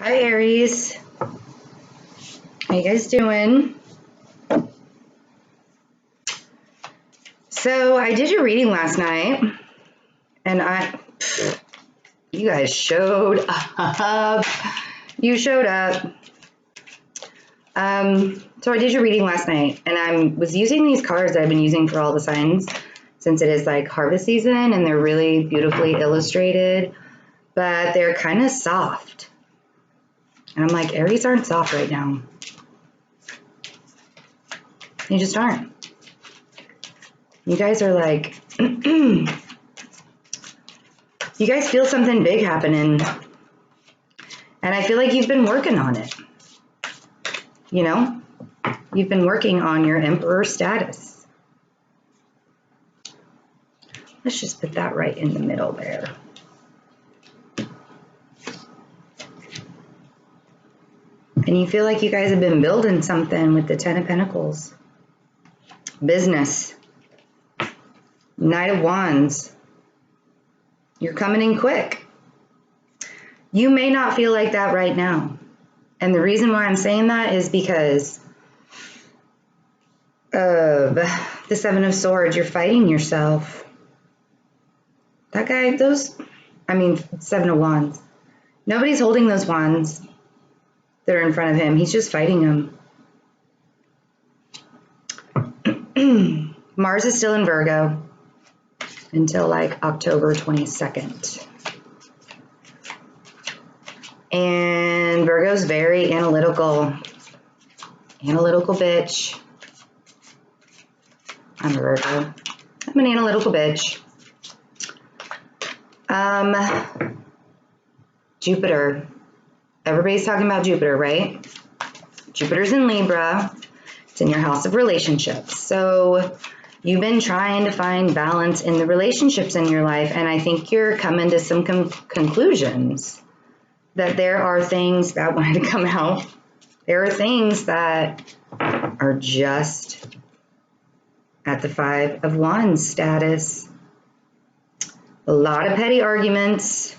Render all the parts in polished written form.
Hi, Aries. How you guys doing? So I did your reading last night, and you guys showed up. You showed up. So I did your reading last night, and I was using these cards I've been using for all the signs since it is like harvest season, and they're really beautifully illustrated, but they're kind of soft. And I'm like, Aries aren't soft right now. You just aren't. You guys are like, you guys feel something big happening. And I feel like you've been working on it. You know, you've been working on your emperor status. Let's just put that right in the middle there. And you feel like you guys have been building something with the Ten of Pentacles. Business. Knight of Wands. You're coming in quick. You may not feel like that right now. And the reason why I'm saying that is because of the Seven of Swords. You're fighting yourself. That guy, Seven of Wands. Nobody's holding those wands that are in front of him. He's just fighting them. Mars is still in Virgo until like October 22nd. And Virgo's very analytical. Analytical bitch. I'm a Virgo. I'm an analytical bitch. Jupiter. Everybody's talking about Jupiter, right? Jupiter's in Libra. It's in your house of relationships. So you've been trying to find balance in the relationships in your life, and I think you're coming to some conclusions that there are things that wanted to come out. There are things that are just at the Five of Wands status. A lot of petty arguments.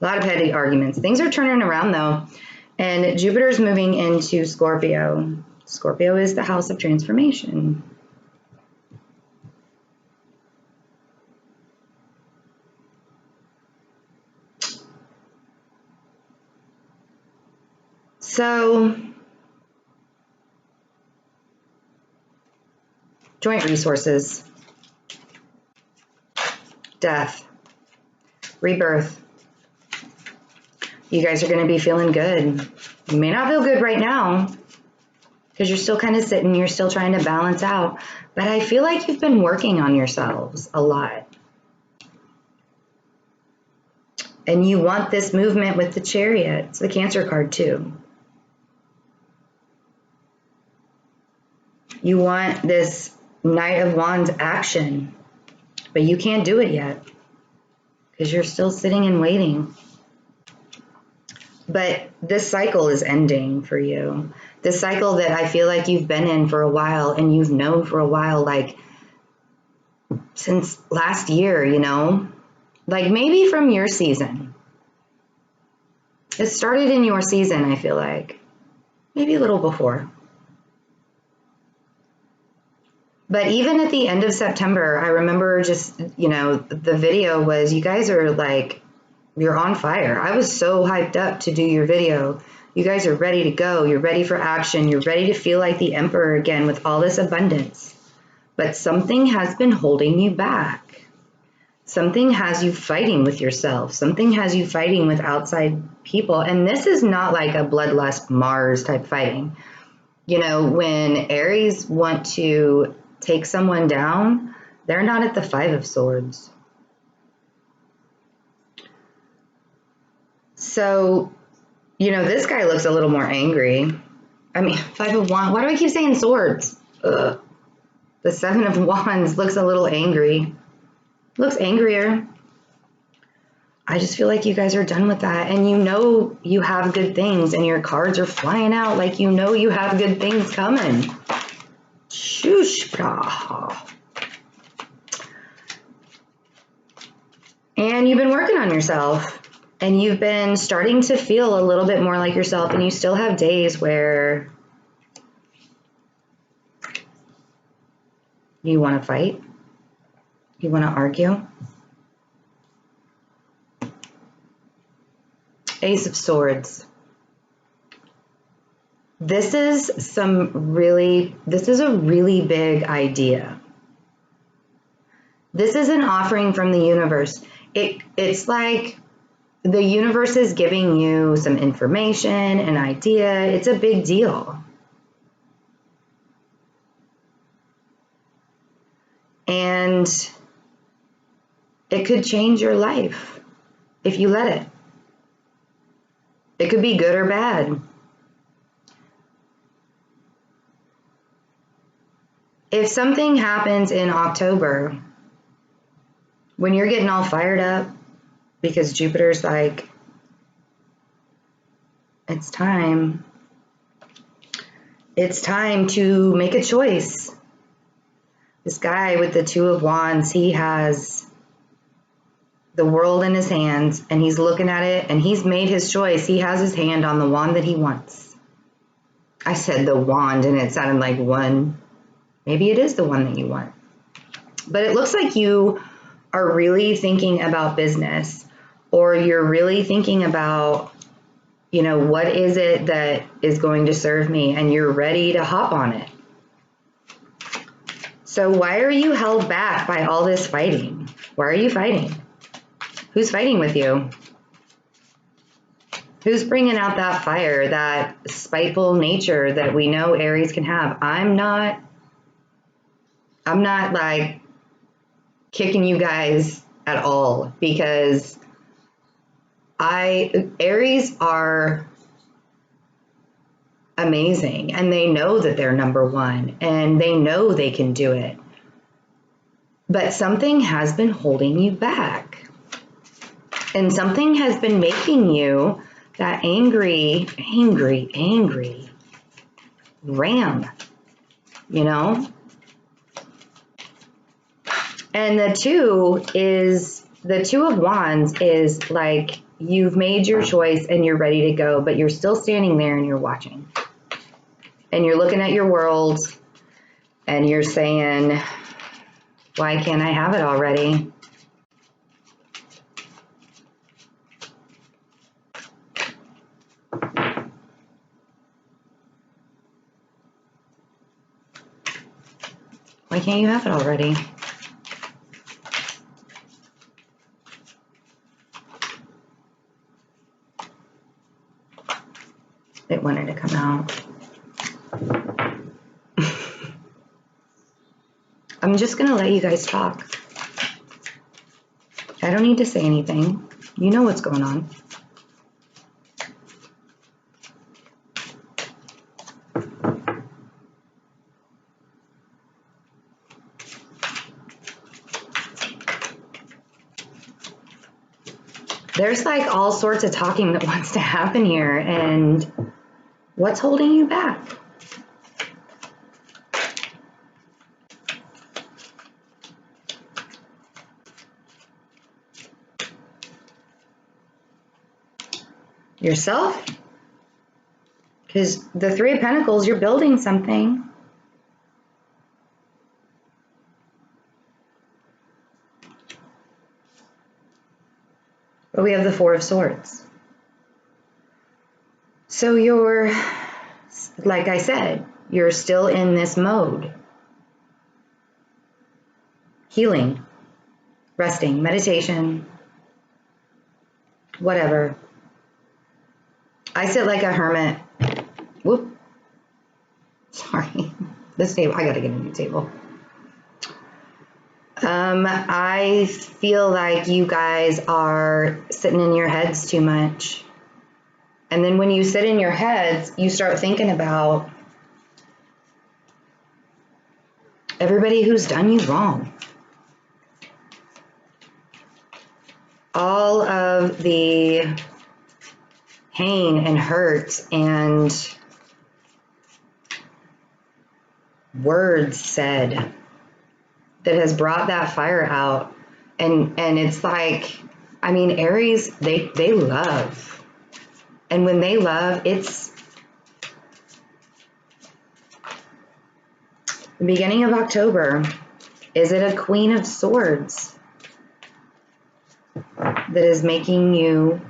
A lot of petty arguments. Things are turning around though. And Jupiter's moving into Scorpio. Scorpio is the house of transformation. So, joint resources, death, rebirth. You guys are going to be feeling good. You may not feel good right now because you're still kind of sitting, you're still trying to balance out. But I feel like you've been working on yourselves a lot. And you want this movement with the Chariot. It's the Cancer card too. You want this Knight of Wands action, but you can't do it yet because you're still sitting and waiting. But this cycle is ending for you. This cycle that I feel like you've been in for a while and you've known for a while, like since last year, you know, like maybe from your season. It started in your season, I feel like. Maybe a little before. But even at the end of September, I remember just, you know, the video was, you guys are like, you're on fire. I was so hyped up to do your video. You guys are ready to go. You're ready for action. You're ready to feel like the emperor again with all this abundance. But something has been holding you back. Something has you fighting with yourself. Something has you fighting with outside people. And this is not like a bloodlust Mars type fighting. You know, when Aries want to take someone down, they're not at the Five of Swords. So, you know, this guy looks a little more angry. I mean, Five of Wands. Why do I keep saying swords? Ugh. The Seven of Wands looks a little angry. Looks angrier. I just feel like you guys are done with that. And you know you have good things and your cards are flying out. Like, you know you have good things coming. Shush. And you've been working on yourself. And you've been starting to feel a little bit more like yourself, and you still have days where you want to fight, you want to argue. Ace of Swords. This is a really big idea. This is an offering from the universe. It's like the universe is giving you some information, an idea. It's a big deal. And it could change your life if you let it. It could be good or bad. If something happens in October, when you're getting all fired up, because Jupiter's like, it's time to make a choice. This guy with the Two of Wands, he has the world in his hands, and he's looking at it, and he's made his choice. He has his hand on the wand that he wants. I said the wand, and it sounded like one. Maybe it is the one that you want. But it looks like you are really thinking about business, or you're really thinking about, you know, what is it that is going to serve me, and you're ready to hop on it. So why are you held back by all this fighting? Why are you fighting? Who's fighting with you? Who's bringing out that fire, that spiteful nature that we know Aries can have? I'm not like kicking you guys at all, because Aries are amazing, and they know that they're number one, and they know they can do it. But something has been holding you back, and something has been making you that angry ram, you know? And the Two of Wands is like, you've made your choice and you're ready to go, but you're still standing there and you're watching. And you're looking at your world and you're saying, why can't I have it already? Why can't you have it already? It wanted to come out. I'm just going to let you guys talk. I don't need to say anything. You know what's going on. There's like all sorts of talking that wants to happen here, and what's holding you back? Yourself? Because the Three of Pentacles, you're building something. But we have the Four of Swords. So you're, like I said, you're still in this mode. Healing, resting, meditation, whatever. I sit like a hermit. Whoop. Sorry. This table, I gotta get a new table. I feel like you guys are sitting in your heads too much. And then when you sit in your heads, you start thinking about everybody who's done you wrong. All of the pain and hurt and words said that has brought that fire out. And it's like I mean, Aries, they love. And when they love, it's the beginning of October. Is it a Queen of Swords that is making you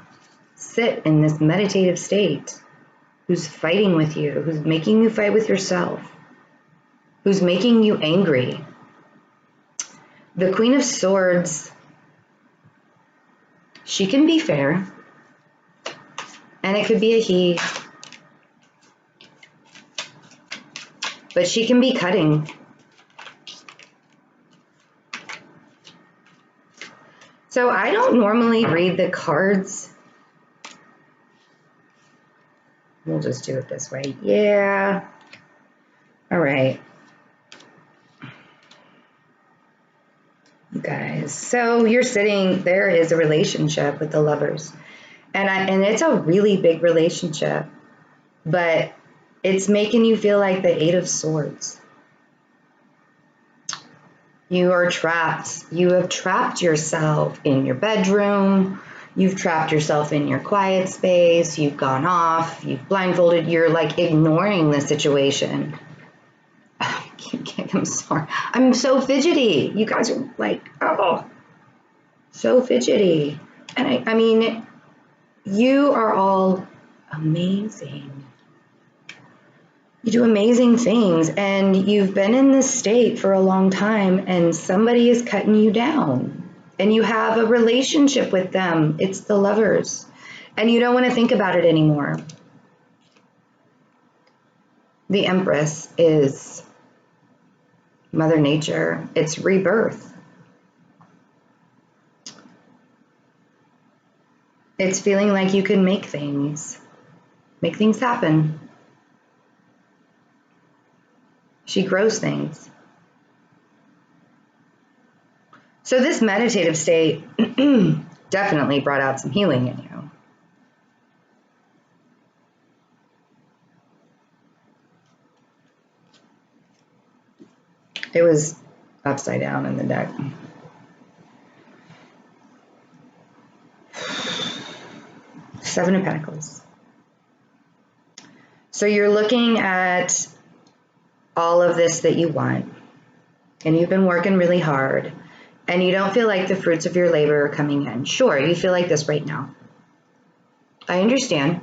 sit in this meditative state? Who's fighting with you? Who's making you fight with yourself? Who's making you angry? The Queen of Swords, she can be fair, and it could be a he, but she can be cutting. So I don't normally read the cards. We'll just do it this way. Yeah. All right. You guys. So you're sitting, there is a relationship with the Lovers. And it's a really big relationship. But it's making you feel like the Eight of Swords. You are trapped. You have trapped yourself in your bedroom. You've trapped yourself in your quiet space. You've gone off. You've blindfolded. You're like ignoring the situation. I'm sorry. I'm so fidgety. You guys are like, oh, so fidgety. And I mean, you are all amazing. You do amazing things, and you've been in this state for a long time, and somebody is cutting you down, and you have a relationship with them. It's the Lovers, and you don't want to think about it anymore. The Empress is Mother Nature. It's rebirth. It's feeling like you can make things happen. She grows things. So this meditative state definitely brought out some healing in you. It was upside down in the deck. Seven of Pentacles. So you're looking at all of this that you want, and you've been working really hard, and you don't feel like the fruits of your labor are coming in. Sure, you feel like this right now. I understand.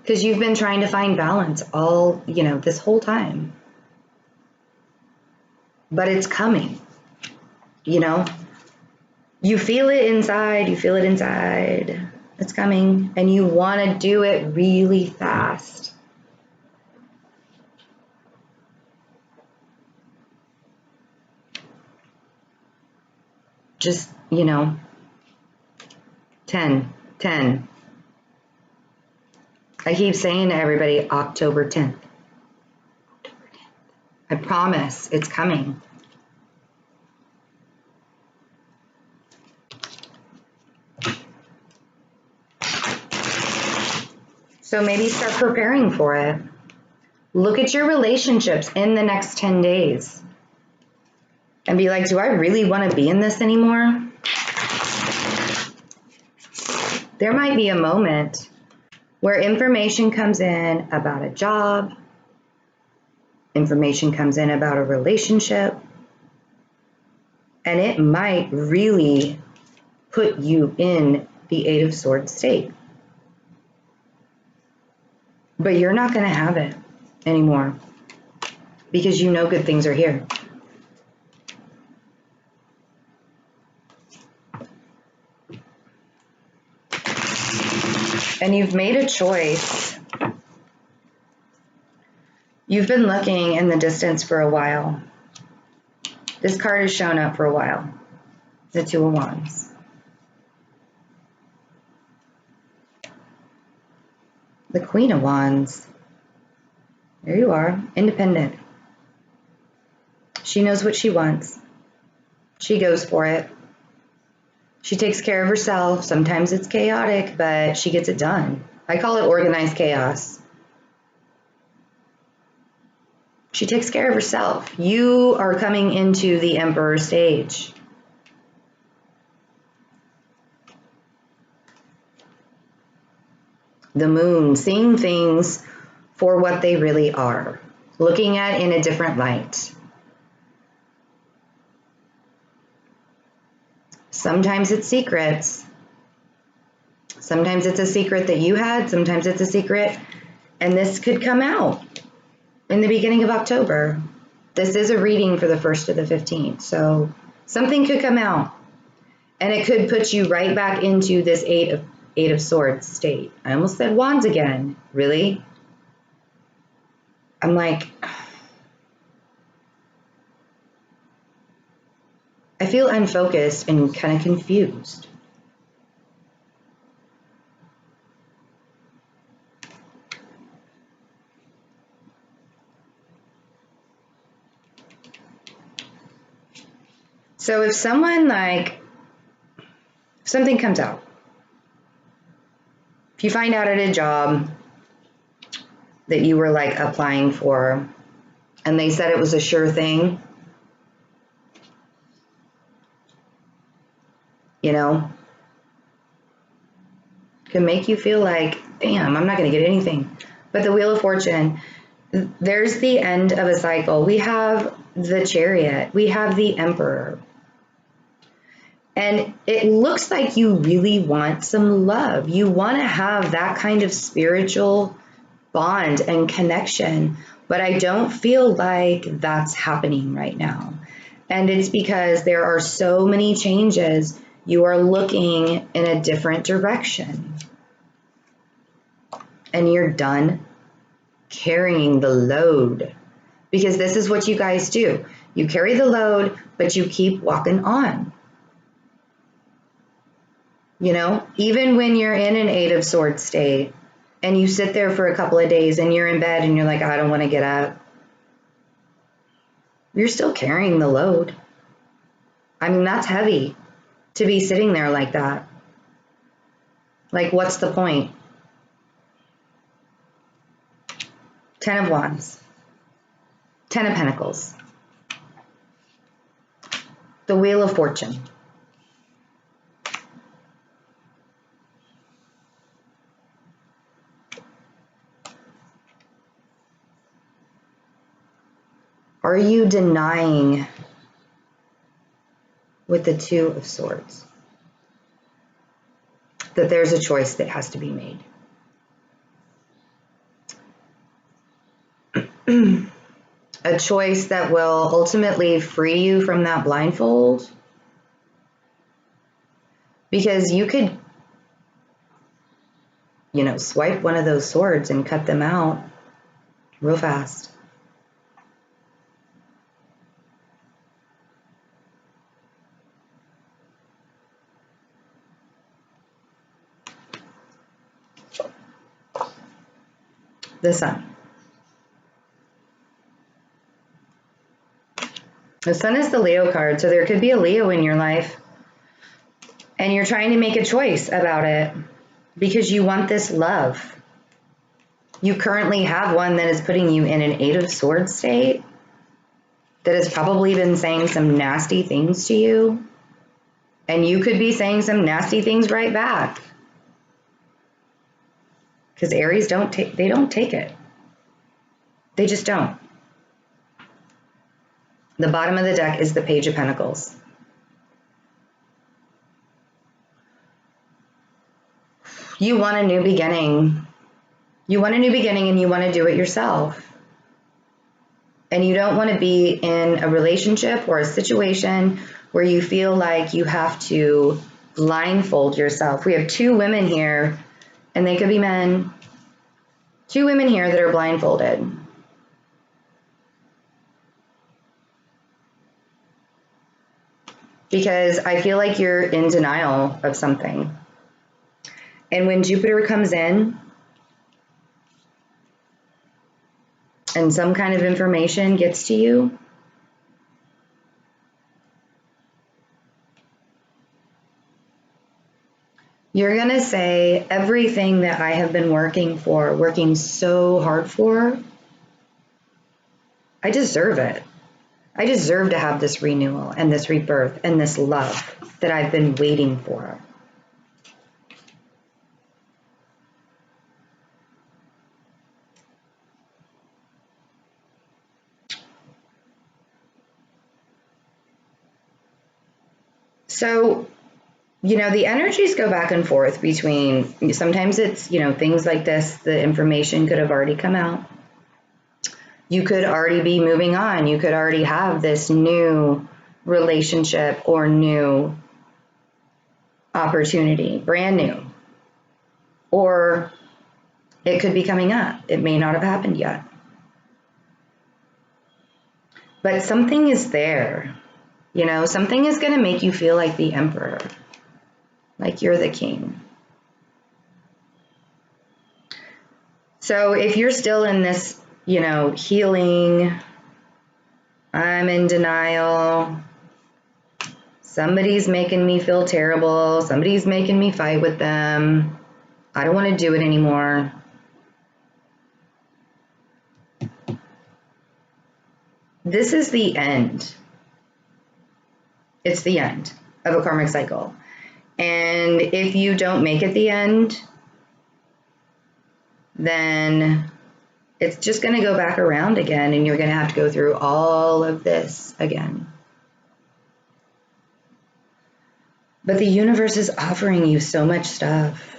Because you've been trying to find balance all, this whole time. But it's coming, You feel it inside, It's coming, and you want to do it really fast. Just, 10. I keep saying to everybody, October 10th. I promise it's coming. So maybe start preparing for it. Look at your relationships in the next 10 days. And be like, do I really want to be in this anymore? There might be a moment where information comes in about a job, information comes in about a relationship, and it might really put you in the Eight of Swords state. But you're not going to have it anymore because you know good things are here. And you've made a choice. You've been looking in the distance for a while. This card has shown up for a while. The Two of Wands. The Queen of Wands. There you are, independent. She knows what she wants. She goes for it. She takes care of herself. Sometimes it's chaotic, but she gets it done. I call it organized chaos. She takes care of herself. You are coming into the Emperor stage. the moon, seeing things for what they really are, looking at in a different light. Sometimes it's secrets. Sometimes it's a secret that you had. Sometimes it's a secret. And this could come out in the beginning of October. This is a reading for the 1st to the 15th. So something could come out. And it could put you right back into this Eight of Swords state. I almost said Wands again. Really? I'm like, I feel unfocused and kind of confused. So if someone if something comes out, if you find out at a job that you were applying for and they said it was a sure thing, can make you feel like, damn, I'm not going to get anything. But the Wheel of Fortune, there's the end of a cycle. We have the Chariot. We have the Emperor. And it looks like you really want some love. You want to have that kind of spiritual bond and connection. But I don't feel like that's happening right now. And it's because there are so many changes. You are looking in a different direction. And you're done carrying the load. Because this is what you guys do. You carry the load, but you keep walking on. Even when you're in an Eight of Swords state and you sit there for a couple of days and you're in bed and you're like, I don't want to get up. You're still carrying the load. I mean, that's heavy to be sitting there like that. What's the point? 10 of Wands. 10 of Pentacles. The Wheel of Fortune. Are you denying with the Two of Swords that there's a choice that has to be made? A choice that will ultimately free you from that blindfold? Because you could, swipe one of those swords and cut them out real fast. The Sun. The Sun is the Leo card, so there could be a Leo in your life. And you're trying to make a choice about it because you want this love. You currently have one that is putting you in an Eight of Swords state that has probably been saying some nasty things to you. And you could be saying some nasty things right back. Because Aries don't take it. They just don't. The bottom of the deck is the Page of Pentacles. You want a new beginning. You want a new beginning and you want to do it yourself. And you don't want to be in a relationship or a situation where you feel like you have to blindfold yourself. We have two women here, and they could be men. Two women here that are blindfolded. Because I feel like you're in denial of something. And when Jupiter comes in and some kind of information gets to you, you're going to say, everything that I have been working so hard for, I deserve it. I deserve to have this renewal and this rebirth and this love that I've been waiting for. So, the energies go back and forth between, sometimes it's, things like this, the information could have already come out. You could already be moving on. You could already have this new relationship or new opportunity, brand new. Or it could be coming up. It may not have happened yet. But something is there. Something is going to make you feel like the emperor, like you're the king. So if you're still in this, healing, I'm in denial, somebody's making me feel terrible, somebody's making me fight with them, I don't want to do it anymore. This is the end. It's the end of a karmic cycle. And if you don't make it the end, then it's just going to go back around again, and you're going to have to go through all of this again. But the universe is offering you so much stuff,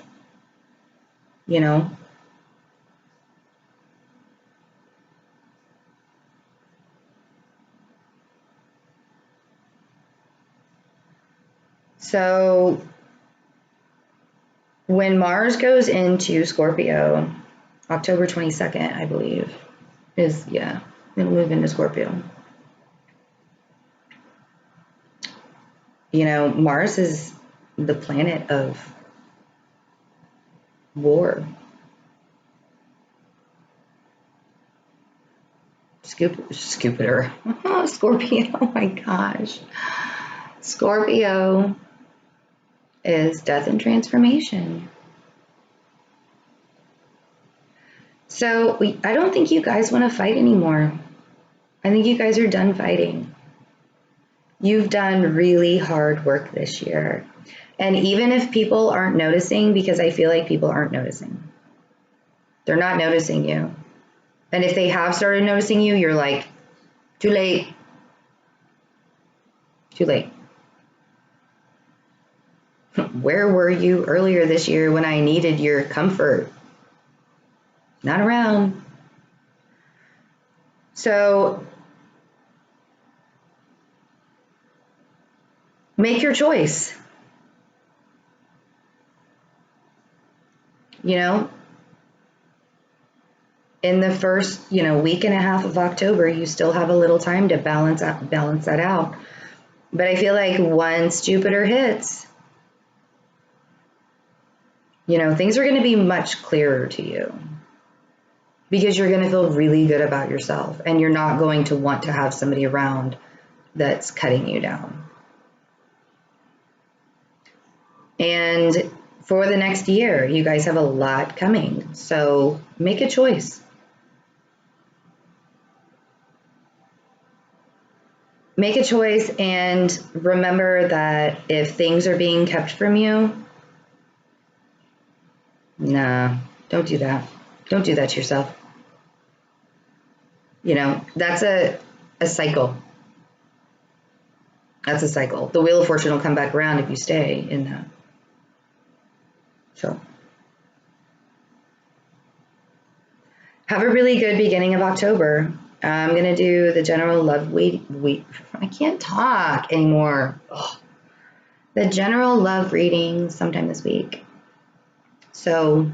So when Mars goes into Scorpio, October 22nd, I believe, it'll move into Scorpio. Mars is the planet of war. Scorpio, oh my gosh. Scorpio is death and transformation. So I don't think you guys want to fight anymore. I think you guys are done fighting. You've done really hard work this year. And even if people aren't noticing, because I feel like people aren't noticing, they're not noticing you. And if they have started noticing you, you're like, too late. Too late. Where were you earlier this year when I needed your comfort? Not around. So make your choice. In the first, week and a half of October, you still have a little time to balance that out. But I feel like once Jupiter hits, things are going to be much clearer to you, because you're going to feel really good about yourself, and you're not going to want to have somebody around that's cutting you down. And for the next year, you guys have a lot coming. So make a choice. Make a choice, and remember that if things are being kept from you, nah, don't do that. Don't do that to yourself. That's a cycle. That's a cycle. The Wheel of Fortune will come back around if you stay in that. So have a really good beginning of October. I'm going to do the general love week. I can't talk anymore. Ugh. The general love reading sometime this week. So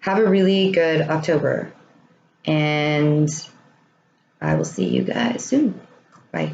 have a really good October, and I will see you guys soon. Bye.